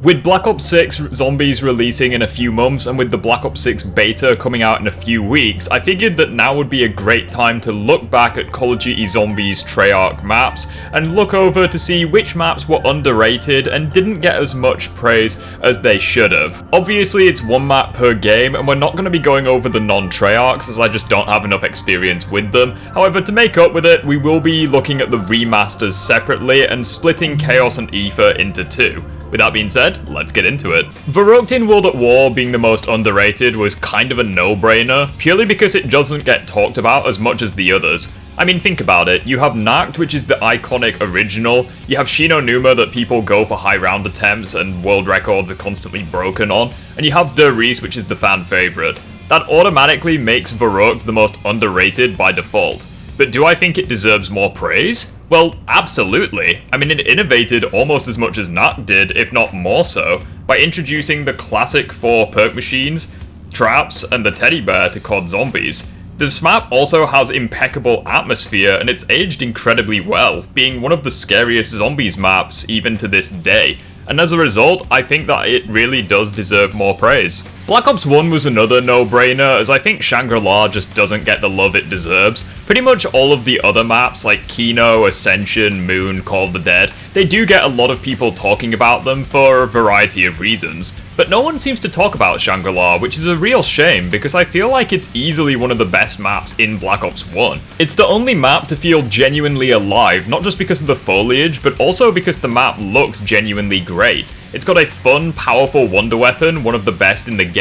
With Black Ops 6 Zombies releasing in a few months and with the Black Ops 6 beta coming out in a few weeks, I figured that now would be a great time to look back at Call of Duty Zombies Treyarch maps and look over to see which maps were underrated and didn't get as much praise as they should have. Obviously it's one map per game and we're not going to be going over the non-Treyarchs as I just don't have enough experience with them. However, to make up with it, we will be looking at the remasters separately and splitting Chaos and Aether into two. With that being said, let's get into it. Verrückt in World at War being the most underrated was kind of a no-brainer, purely because it doesn't get talked about as much as the others. I mean, think about it. You have Nacht, which is the iconic original, you have Shino Numa that people go for high round attempts and world records are constantly broken on, and you have Der Riese, which is the fan favourite. That automatically makes Verrückt the most underrated by default. But do I think it deserves more praise? Well, absolutely. I mean, it innovated almost as much as Nacht did, if not more so, by introducing the classic 4 perk machines, traps, and the teddy bear to COD Zombies. This map also has impeccable atmosphere, and it's aged incredibly well, being one of the scariest Zombies maps even to this day. And as a result, I think that it really does deserve more praise. Black Ops 1 was another no-brainer, as I think Shangri-La just doesn't get the love it deserves. Pretty much all of the other maps like Kino, Ascension, Moon, Call of the Dead, they do get a lot of people talking about them for a variety of reasons. But no one seems to talk about Shangri-La, which is a real shame because I feel like it's easily one of the best maps in Black Ops 1. It's the only map to feel genuinely alive, not just because of the foliage, but also because the map looks genuinely great. It's got a fun, powerful wonder weapon, one of the best in the game.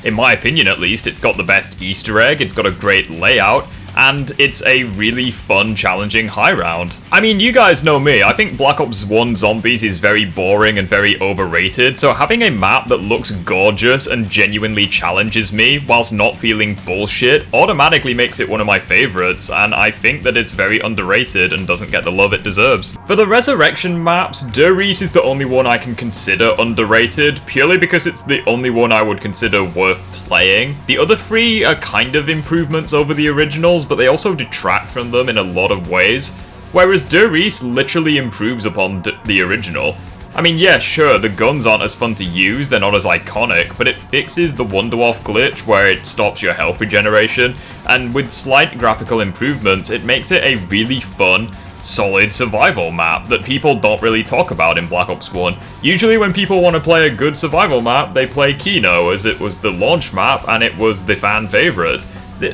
In my opinion at least, it's got the best Easter egg, it's got a great layout, and it's a really fun, challenging high round. I mean, you guys know me, I think Black Ops 1 Zombies is very boring and very overrated, so having a map that looks gorgeous and genuinely challenges me whilst not feeling bullshit automatically makes it one of my favorites, and I think that it's very underrated and doesn't get the love it deserves. For the Resurrection maps, Der Riese is the only one I can consider underrated, purely because it's the only one I would consider worth playing. The other 3 are kind of improvements over the originals, but they also detract from them in a lot of ways, whereas Der Riese literally improves upon the original. I mean, yeah, sure, the guns aren't as fun to use, they're not as iconic, but it fixes the Wunderwaffe glitch where it stops your health regeneration, and with slight graphical improvements, it makes it a really fun, solid survival map that people don't really talk about in Black Ops 1. Usually when people want to play a good survival map, they play Kino, as it was the launch map and it was the fan favourite.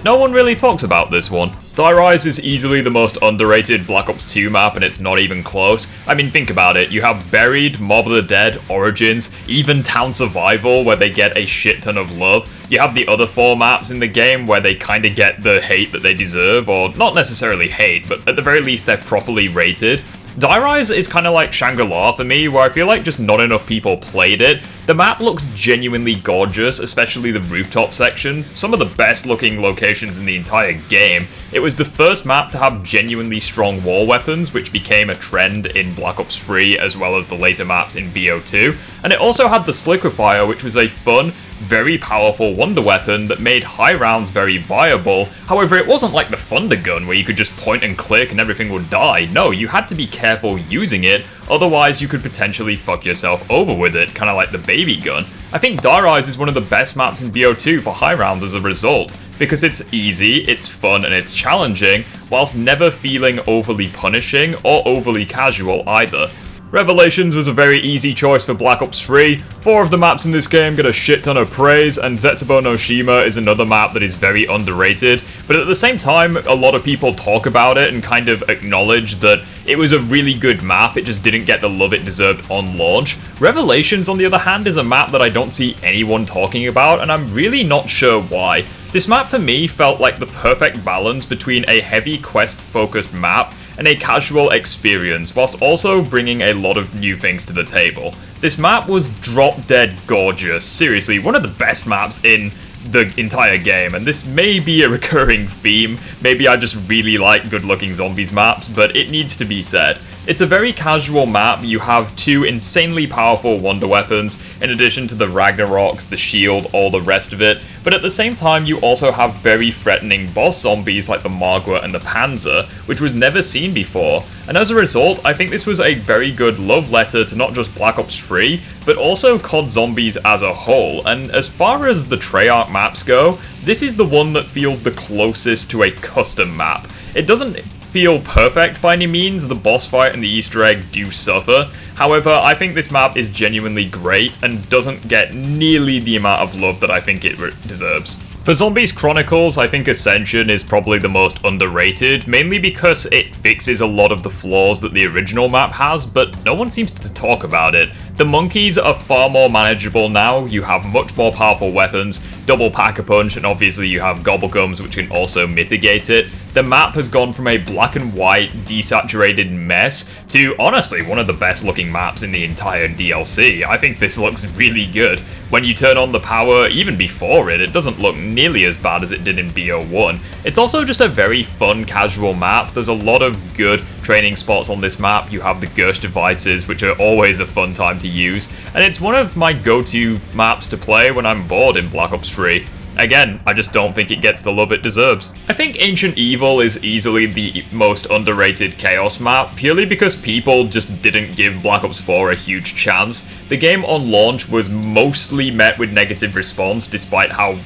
No one really talks about this one. Die Rise is easily the most underrated Black Ops 2 map and it's not even close. I mean, think about it. You have Buried, Mob of the Dead, Origins, even Town Survival where they get a shit ton of love. You have the other 4 maps in the game where they kinda get the hate that they deserve, or not necessarily hate, but at the very least they're properly rated. Die Rise is kind of like Shangri-La for me, where I feel like just not enough people played it. The map looks genuinely gorgeous, especially the rooftop sections, some of the best looking locations in the entire game. It was the first map to have genuinely strong wall weapons, which became a trend in Black Ops 3 as well as the later maps in BO2, and it also had the Sliquifier, which was a fun, very powerful wonder weapon that made high rounds very viable. However, it wasn't like the Thunder Gun where you could just point and click and everything would die. No, you had to be careful using it, otherwise you could potentially fuck yourself over with it, kinda like the Baby Gun. I think Die Rise is one of the best maps in BO2 for high rounds as a result, because it's easy, it's fun, and it's challenging, whilst never feeling overly punishing or overly casual either. Revelations was a very easy choice for Black Ops 3. 4 of the maps in this game get a shit ton of praise, and Zetsubo no Shima is another map that is very underrated, but at the same time, a lot of people talk about it and kind of acknowledge that it was a really good map, it just didn't get the love it deserved on launch. Revelations, on the other hand, is a map that I don't see anyone talking about, and I'm really not sure why. This map for me felt like the perfect balance between a heavy quest-focused map and a casual experience, whilst also bringing a lot of new things to the table. This map was drop-dead gorgeous, seriously, one of the best maps in the entire game, and this may be a recurring theme, maybe I just really like good-looking zombies maps, but it needs to be said. It's a very casual map. You have 2 insanely powerful wonder weapons, in addition to the Ragnaroks, the shield, all the rest of it, but at the same time you also have very threatening boss zombies like the Margwa and the Panzer, which was never seen before, and as a result, I think this was a very good love letter to not just Black Ops 3, but also COD Zombies as a whole, and as far as the Treyarch maps go, this is the one that feels the closest to a custom map. It doesn't feel perfect by any means, the boss fight and the Easter egg do suffer. However, I think this map is genuinely great and doesn't get nearly the amount of love that I think it deserves. For Zombies Chronicles, I think Ascension is probably the most underrated, mainly because it fixes a lot of the flaws that the original map has, but no one seems to talk about it. The monkeys are far more manageable now, you have much more powerful weapons, double Pack-a-Punch, and obviously you have Gobblegums which can also mitigate it. The map has gone from a black and white, desaturated mess to, honestly, one of the best looking maps in the entire DLC. I think this looks really good. When you turn on the power, even before it doesn't look nearly as bad as it did in BO1. It's also just a very fun, casual map. There's a lot of good training spots on this map. You have the Gersh devices, which are always a fun time to use, and it's one of my go-to maps to play when I'm bored in Black Ops 3. Again, I just don't think it gets the love it deserves. I think Ancient Evil is easily the most underrated Chaos map, purely because people just didn't give Black Ops 4 a huge chance. The game on launch was mostly met with negative response, despite how,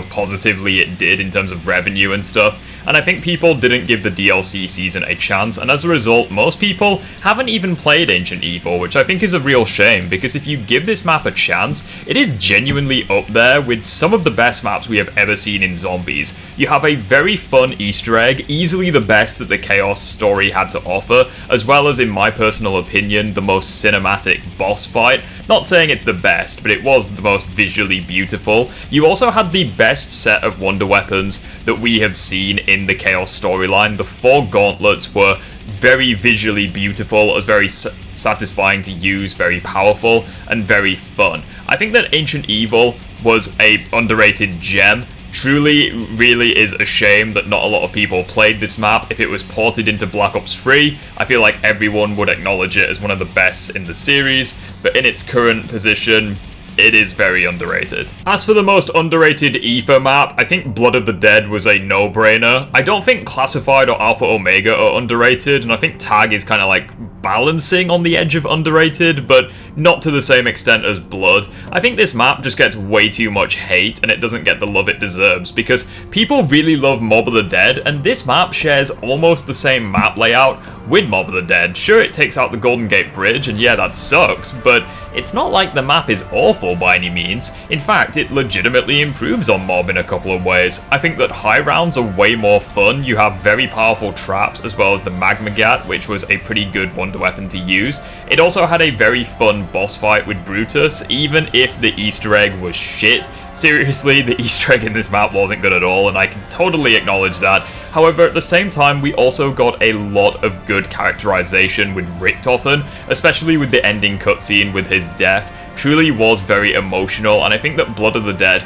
positively it did in terms of revenue and stuff, and I think people didn't give the DLC season a chance, and as a result, most people haven't even played Ancient Evil, which I think is a real shame, because if you give this map a chance, it is genuinely up there with some of the best maps we have ever seen in Zombies. You have a very fun Easter egg, easily the best that the Chaos story had to offer, as well as, in my personal opinion, the most cinematic boss fight. Not saying it's the best, but it was the most visually beautiful. You also had the best set of wonder weapons that we have seen in the Chaos storyline. The 4 gauntlets were very visually beautiful, as very satisfying to use, very powerful, and very fun. I think that Ancient Evil was a underrated gem. Truly, really is a shame that not a lot of people played this map. If it was ported into Black Ops 3, I feel like everyone would acknowledge it as one of the best in the series, but in its current position, it is very underrated. As for the most underrated Aether map, I think Blood of the Dead was a no-brainer. I don't think Classified or Alpha Omega are underrated, and I think Tag is kind of like balancing on the edge of underrated, but not to the same extent as Blood. I think this map just gets way too much hate, and it doesn't get the love it deserves, because people really love Mob of the Dead, and this map shares almost the same map layout with Mob of the Dead. Sure, it takes out the Golden Gate Bridge, and yeah, that sucks, but it's not like the map is awful by any means. In fact, it legitimately improves on Mob in a couple of ways. I think that high rounds are way more fun. You have very powerful traps, as well as the Magma Gat, which was a pretty good wonder weapon to use. It also had a very fun boss fight with Brutus, even if the Easter egg was shit. Seriously, the Easter egg in this map wasn't good at all, and I can totally acknowledge that. However, at the same time, we also got a lot of good characterization with Richthofen, especially with the ending cutscene with his death. Truly was very emotional, and I think that Blood of the Dead,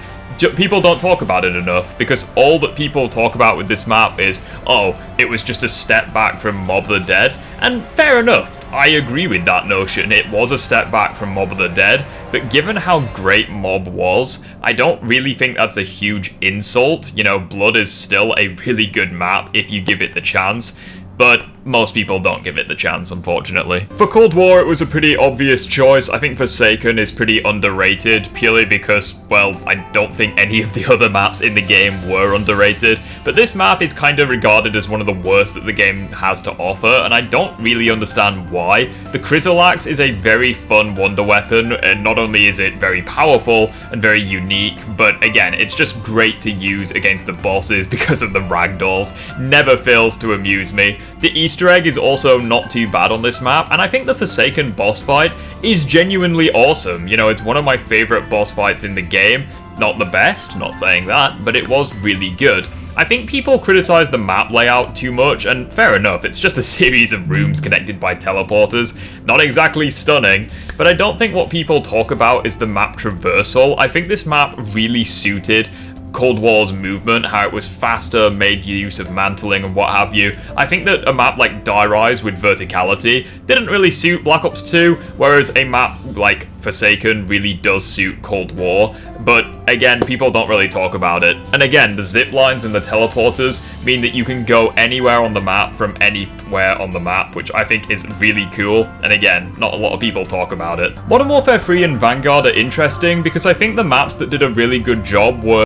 people don't talk about it enough, because all that people talk about with this map is, oh, it was just a step back from Mob of the Dead, and fair enough. I agree with that notion. It was a step back from Mob of the Dead, but given how great Mob was, I don't really think that's a huge insult. Blood is still a really good map if you give it the chance, but most people don't give it the chance, unfortunately. For Cold War, it was a pretty obvious choice. I think Forsaken is pretty underrated, purely because, well, I don't think any of the other maps in the game were underrated, but this map is kind of regarded as one of the worst that the game has to offer, and I don't really understand why. The Chrysalax is a very fun wonder weapon, and not only is it very powerful and very unique, but again, it's just great to use against the bosses because of the ragdolls. Never fails to amuse me. The Easter egg is also not too bad on this map, and I think the Forsaken boss fight is genuinely awesome. It's one of my favorite boss fights in the game. Not the best, not saying that, but it was really good. I think people criticize the map layout too much, and fair enough, it's just a series of rooms connected by teleporters. Not exactly stunning, but I don't think what people talk about is the map traversal. I think this map really suited Cold War's movement, how it was faster, made use of mantling and what have you. I think that a map like Die Rise with verticality didn't really suit Black Ops 2, whereas a map like Forsaken really does suit Cold War, but again, people don't really talk about it. And again, the zip lines and the teleporters mean that you can go anywhere on the map from anywhere on the map, which I think is really cool, and again, not a lot of people talk about it. Modern Warfare 3 and Vanguard are interesting because I think the maps that did a really good job were